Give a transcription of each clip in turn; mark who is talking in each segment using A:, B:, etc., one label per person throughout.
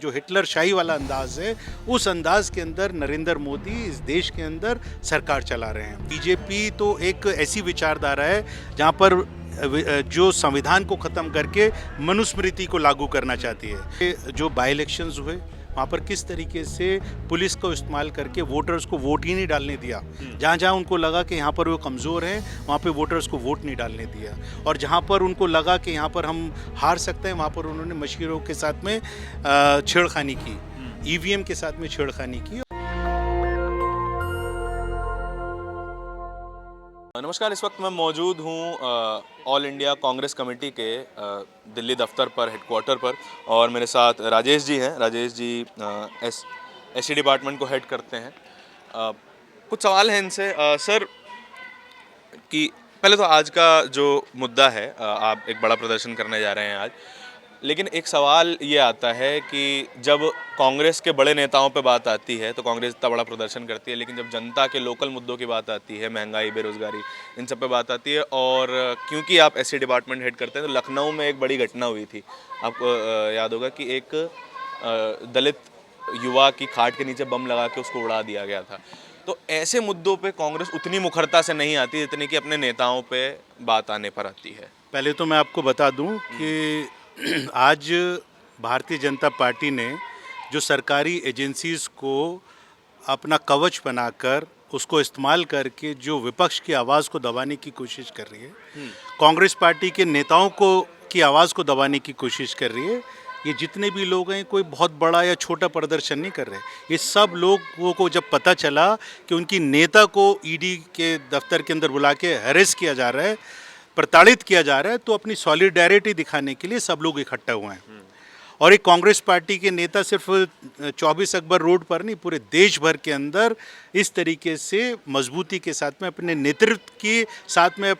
A: जो हिटलर शाही वाला अंदाज है, उस अंदाज के अंदर नरेंद्र मोदी इस देश के अंदर सरकार चला रहे हैं। बीजेपी तो एक ऐसी विचारधारा है जहां पर जो संविधान को ख़त्म करके मनुस्मृति को लागू करना चाहती है। जो बाई इलेक्शंस हुए वहाँ पर किस तरीके से पुलिस को इस्तेमाल करके वोटर्स को वोट ही नहीं डालने दिया। जहाँ जहाँ उनको लगा कि यहाँ पर वो कमज़ोर हैं वहाँ पे वोटर्स को वोट नहीं डालने दिया, और जहाँ पर उनको लगा कि यहाँ पर हम हार सकते हैं वहाँ पर उन्होंने मशीरों के साथ में छेड़खानी की, ईवीएम के साथ में छेड़खानी की।
B: नमस्कार, इस वक्त मैं मौजूद हूँ ऑल इंडिया कांग्रेस कमेटी के दिल्ली दफ्तर पर, हेडक्वार्टर पर, और मेरे साथ राजेश जी हैं। राजेश जी एससी डिपार्टमेंट को हेड करते हैं। कुछ सवाल हैं इनसे सर, कि पहले तो आज का जो मुद्दा है, आप एक बड़ा प्रदर्शन करने जा रहे हैं आज, लेकिन एक सवाल ये आता है कि जब कांग्रेस के बड़े नेताओं पे बात आती है तो कांग्रेस इतना बड़ा प्रदर्शन करती है, लेकिन जब जनता के लोकल मुद्दों की बात आती है, महंगाई, बेरोजगारी, इन सब पे बात आती है, और क्योंकि आप एससी डिपार्टमेंट हेड करते हैं तो लखनऊ में एक बड़ी घटना हुई थी, आपको याद होगा कि एक दलित युवा की खाट के नीचे बम लगा के उसको उड़ा दिया गया था। तो ऐसे मुद्दों पे कांग्रेस उतनी मुखरता से नहीं आती जितनी कि अपने नेताओं पे बात आने पर आती है।
A: पहले तो मैं आपको बता दूं कि आज भारतीय जनता पार्टी ने जो सरकारी एजेंसीज़ को अपना कवच बनाकर उसको इस्तेमाल करके जो विपक्ष की आवाज़ को दबाने की कोशिश कर रही है, कांग्रेस पार्टी के नेताओं को की आवाज़ को दबाने की कोशिश कर रही है। ये जितने भी लोग हैं, कोई बहुत बड़ा या छोटा प्रदर्शन नहीं कर रहे। ये सब लोगों को जब पता चला कि उनकी नेता को ईडी के दफ्तर के अंदर बुला के अरेस्ट किया जा रहा है, प्रताड़ित किया जा रहा है, तो अपनी सॉलिडेरिटी दिखाने के लिए सब लोग इकट्ठा हुए हैं। और एक कांग्रेस पार्टी के नेता सिर्फ 24 अकबर रोड पर नहीं, पूरे देश भर के अंदर इस तरीके से मजबूती के साथ में अपने नेतृत्व के साथ में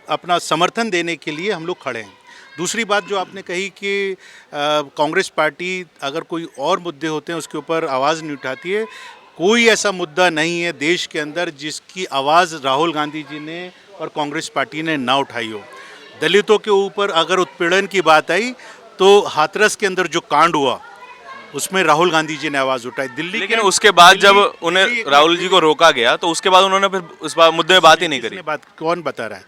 A: अपना समर्थन देने के लिए हम लोग खड़े हैं। दूसरी बात जो आपने कही कि कांग्रेस पार्टी अगर कोई और मुद्दे होते हैं उसके ऊपर आवाज़ नहीं उठाती है, कोई ऐसा मुद्दा नहीं है देश के अंदर जिसकी आवाज़ राहुल गांधी जी ने और कांग्रेस पार्टी ने ना उठाई हो। दलितों के ऊपर अगर उत्पीड़न की बात आई तो हाथरस के अंदर जो कांड हुआ उसमें राहुल गांधी जी ने आवाज़ उठाई। दिल्ली,
B: लेकिन उसके बाद जब उन्हें राहुल जी को रोका गया तो उसके बाद उन्होंने फिर उस मुद्दे में बात ही नहीं करी।
A: बात कौन बता रहा है?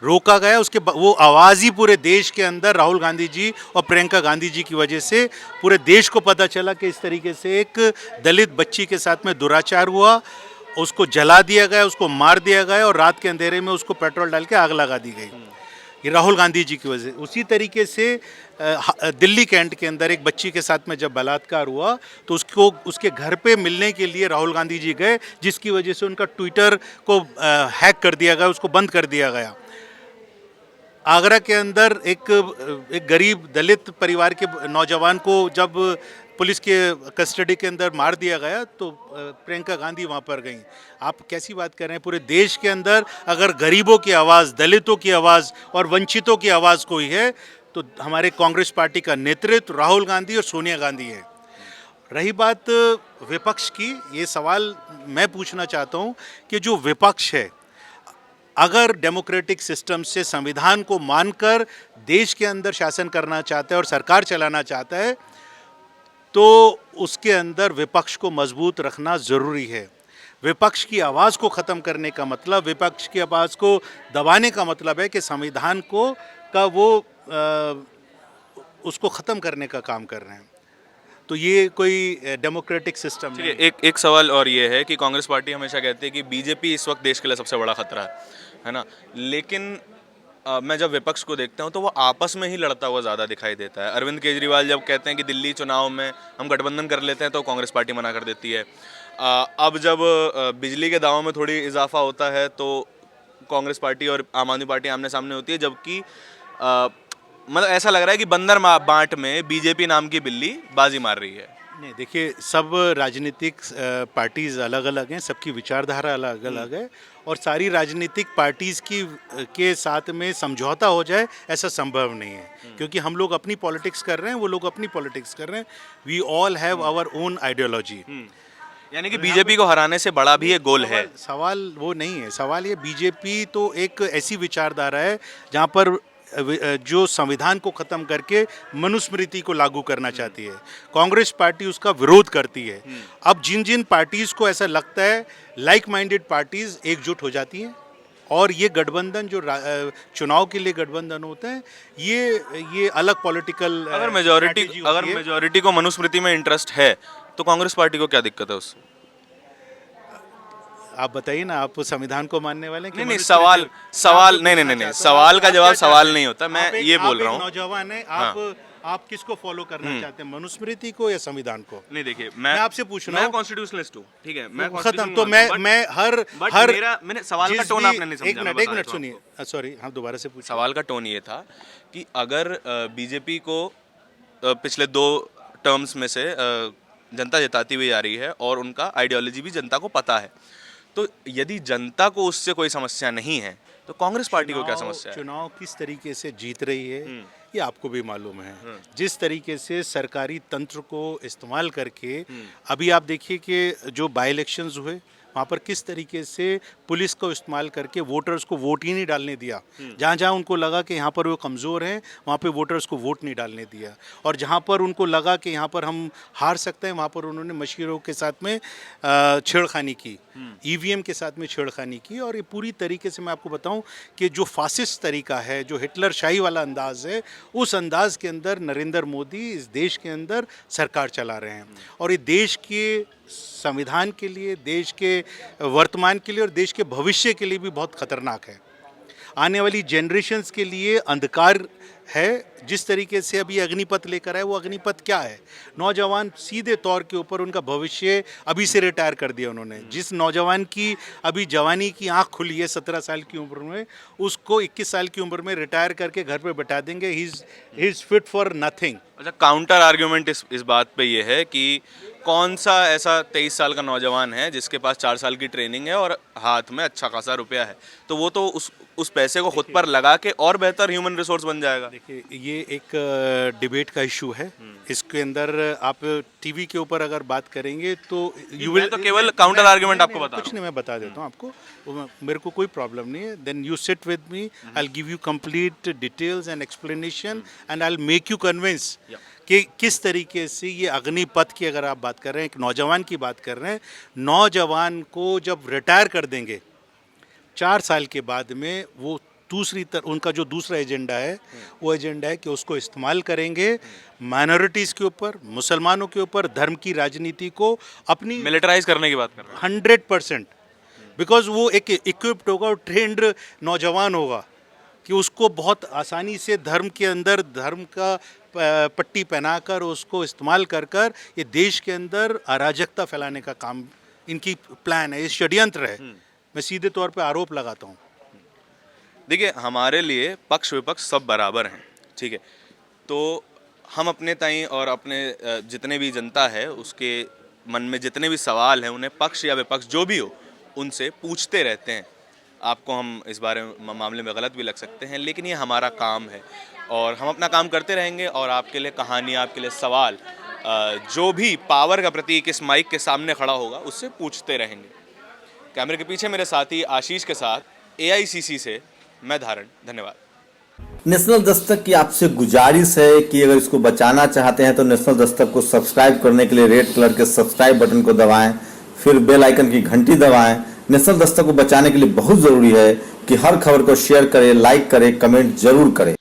A: रोका गया, उसके वो आवाज़ ही पूरे देश के अंदर राहुल गांधी जी और प्रियंका गांधी जी की वजह से पूरे देश को पता चला कि इस तरीके से एक दलित बच्ची के साथ में दुराचार हुआ, उसको जला दिया गया, उसको मार दिया गया, और रात के अंधेरे में उसको पेट्रोल डाल के आग लगा दी गई। ये राहुल गांधी जी की वजह। उसी तरीके से दिल्ली कैंट के अंदर एक बच्ची के साथ में जब बलात्कार हुआ तो उसको उसके घर पे मिलने के लिए राहुल गांधी जी गए, जिसकी वजह से उनका ट्विटर को हैक कर दिया गया, उसको बंद कर दिया गया। आगरा के अंदर एक गरीब दलित परिवार के नौजवान को जब पुलिस के कस्टडी के अंदर मार दिया गया तो प्रियंका गांधी वहाँ पर गई। आप कैसी बात कर रहे हैं? पूरे देश के अंदर अगर गरीबों की आवाज़, दलितों की आवाज़ और वंचितों की आवाज़ कोई है तो हमारे कांग्रेस पार्टी का नेतृत्व राहुल गांधी और सोनिया गांधी है। रही बात विपक्ष की, ये सवाल मैं पूछना चाहता हूँ कि जो विपक्ष है, अगर डेमोक्रेटिक सिस्टम से संविधान को मानकर देश के अंदर शासन करना चाहता है और सरकार चलाना चाहता है तो उसके अंदर विपक्ष को मजबूत रखना ज़रूरी है। विपक्ष की आवाज़ को ख़त्म करने का मतलब, विपक्ष की आवाज़ को दबाने का मतलब है कि संविधान का वो उसको ख़त्म करने का काम कर रहे हैं। तो ये कोई डेमोक्रेटिक सिस्टम नहीं है।
B: एक सवाल और ये है कि कांग्रेस पार्टी हमेशा कहती है कि बीजेपी इस वक्त देश के लिए सबसे बड़ा खतरा है ना, लेकिन मैं जब विपक्ष को देखता हूँ तो वो आपस में ही लड़ता हुआ ज़्यादा दिखाई देता है। अरविंद केजरीवाल जब कहते हैं कि दिल्ली चुनाव में हम गठबंधन कर लेते हैं तो कांग्रेस पार्टी मना कर देती है। अब जब बिजली के दामों में थोड़ी इजाफा होता है तो कांग्रेस पार्टी और आम आदमी पार्टी आमने सामने होती है, जबकि मतलब ऐसा लग रहा है कि बंदर बांट में बीजेपी नाम की बिल्ली बाजी मार रही है।
A: नहीं, देखिए, सब राजनीतिक पार्टीज़ अलग अलग हैं, सबकी विचारधारा अलग अलग है, और सारी राजनीतिक पार्टीज़ के साथ में समझौता हो जाए ऐसा संभव नहीं है, क्योंकि हम लोग अपनी पॉलिटिक्स कर रहे हैं, वो लोग अपनी पॉलिटिक्स कर रहे हैं। We all have our own ideology.
B: यानी कि बीजेपी को हराने से बड़ा भी एक गोल है।
A: सवाल वो नहीं है, सवाल ये बीजेपी तो एक ऐसी विचारधारा है जहाँ पर जो संविधान को ख़त्म करके मनुस्मृति को लागू करना चाहती है। कांग्रेस पार्टी उसका विरोध करती है। अब जिन जिन पार्टीज़ को ऐसा लगता है, लाइक माइंडेड पार्टीज़ एकजुट हो जाती हैं और ये गठबंधन जो चुनाव के लिए गठबंधन होते हैं, ये अलग पॉलिटिकल
B: अगर मेजॉरिटी को मनुस्मृति में इंटरेस्ट है तो कांग्रेस पार्टी को क्या दिक्कत है उससे?
A: आप बताइए ना, आप संविधान को मानने वाले हैं कि
B: नहीं, सवाल नहीं, सवाल का जवाब सवाल नहीं होता। मैं ये बोल रहा हूँ,
A: नौजवान है आप किसको फॉलो करना चाहते हैं, मनुस्मृति को या संविधान को?
B: नहीं, देखिए
A: मैं आपसे पूछ रहा हूँ,
B: मैं कॉन्स्टिट्यूशनलिस्ट हूँ, ठीक है, मैं
A: खत्म। तो मैं हर
B: मैंने सवाल का टोन आपने नहीं समझा।
A: एक मिनट सुनिए, सॉरी, हाँ दोबारा से पूछिए।
B: सवाल का टोन ये था कि अगर बीजेपी को पिछले 2 टर्म्स में से जनता जताती हुई आ रही है और उनका आइडियोलॉजी भी जनता को पता है, तो यदि जनता को उससे कोई समस्या नहीं है तो कांग्रेस पार्टी को क्या समस्या है?
A: चुनाव किस तरीके से जीत रही है ये आपको भी मालूम है। जिस तरीके से सरकारी तंत्र को इस्तेमाल करके, अभी आप देखिए कि जो बाई इलेक्शंस हुए वहाँ पर किस तरीके से पुलिस को इस्तेमाल करके वोटर्स को वोट ही नहीं डालने दिया। जहाँ जहाँ उनको लगा कि यहाँ पर वो कमज़ोर हैं, वहाँ पे वोटर्स को वोट नहीं डालने दिया, और जहाँ पर उनको लगा कि यहाँ पर हम हार सकते हैं, वहाँ पर उन्होंने मशीरों के साथ में छेड़खानी की, ईवीएम के साथ में छेड़खानी की। और ये पूरी तरीके से मैं आपको बताऊं कि जो फासिस्ट तरीका है, जो हिटलर शाही वाला अंदाज़ है, उस अंदाज़ के अंदर नरेंद्र मोदी इस देश के अंदर सरकार चला रहे हैं। और ये देश के संविधान के लिए, देश के वर्तमान के लिए और देश के भविष्य के लिए भी बहुत खतरनाक है। आने वाली जनरेशन्स के लिए अंधकार है। जिस तरीके से अभी अग्निपथ लेकर आए, वो अग्निपथ क्या है? नौजवान सीधे तौर के ऊपर उनका भविष्य अभी से रिटायर कर दिया उन्होंने। जिस नौजवान की अभी जवानी की आंख खुली है 17 साल की उम्र में, उसको 21 साल की उम्र में रिटायर करके घर पे बैठा देंगे। He is fit for nothing.
B: अच्छा, काउंटर आर्ग्यूमेंट इस बात पे ये है कि कौन सा ऐसा 23 साल का नौजवान है जिसके पास 4 साल की ट्रेनिंग है और हाथ में अच्छा खासा रुपया है, तो वो तो उस पैसे को खुद पर लगा के और बेहतर ह्यूमन रिसोर्स बन जाएगा।
A: देखिए, ये एक डिबेट का इशू है। इसके अंदर आप टीवी के ऊपर अगर बात करेंगे तो
B: यू विल, तो केवल काउंटर आर्ग्यूमेंट आपको बता
A: कुछ नहीं, मैं बता देता हूँ आपको, मेरे को कोई प्रॉब्लम नहीं है। Then you sit with me, I will give you complete details and explanation and I will make you convince कि किस तरीके से ये अग्निपथ की, अगर आप बात कर रहे हैं, एक नौजवान की बात कर रहे हैं, नौजवान को जब रिटायर कर देंगे 4 साल के बाद में, वो उनका जो दूसरा एजेंडा है, वो एजेंडा है कि उसको इस्तेमाल करेंगे माइनॉरिटीज़ के ऊपर, मुसलमानों के ऊपर, धर्म की राजनीति को अपनी
B: मिलिटराइज करने की बात कर रहे हैं
A: 100%। बिकॉज वो एक इक्विप्ड होगा और ट्रेंड नौजवान होगा कि उसको बहुत आसानी से धर्म के अंदर धर्म का पट्टी पहनाकर उसको इस्तेमाल कर ये देश के अंदर अराजकता फैलाने का काम इनकी प्लान है, ये षड्यंत्र है। मैं सीधे तौर पे आरोप लगाता हूँ।
B: देखिए, हमारे लिए पक्ष विपक्ष सब बराबर हैं, ठीक है, तो हम अपने ताईं और अपने जितने भी जनता है उसके मन में जितने भी सवाल हैं उन्हें पक्ष या विपक्ष जो भी हो उनसे पूछते रहते हैं। आपको हम इस बारे में मामले में गलत भी लग सकते हैं, लेकिन ये हमारा काम है और हम अपना काम करते रहेंगे और आपके लिए कहानी, आपके लिए सवाल, जो भी पावर का प्रतीक इस माइक के सामने खड़ा होगा उससे पूछते रहेंगे। कैमरे के पीछे मेरे साथी आशीष के साथ AICC से मैं धारण, धन्यवाद।
C: नेशनल दस्तक की आपसे गुजारिश है कि अगर इसको बचाना चाहते हैं तो नेशनल दस्तक को सब्सक्राइब करने के लिए रेड कलर के सब्सक्राइब बटन को दबाएं, फिर बेल आइकन की घंटी दबाएं। नेशनल दस्तक को बचाने के लिए बहुत जरूरी है कि हर खबर को शेयर करें, लाइक करें, कमेंट जरूर करें।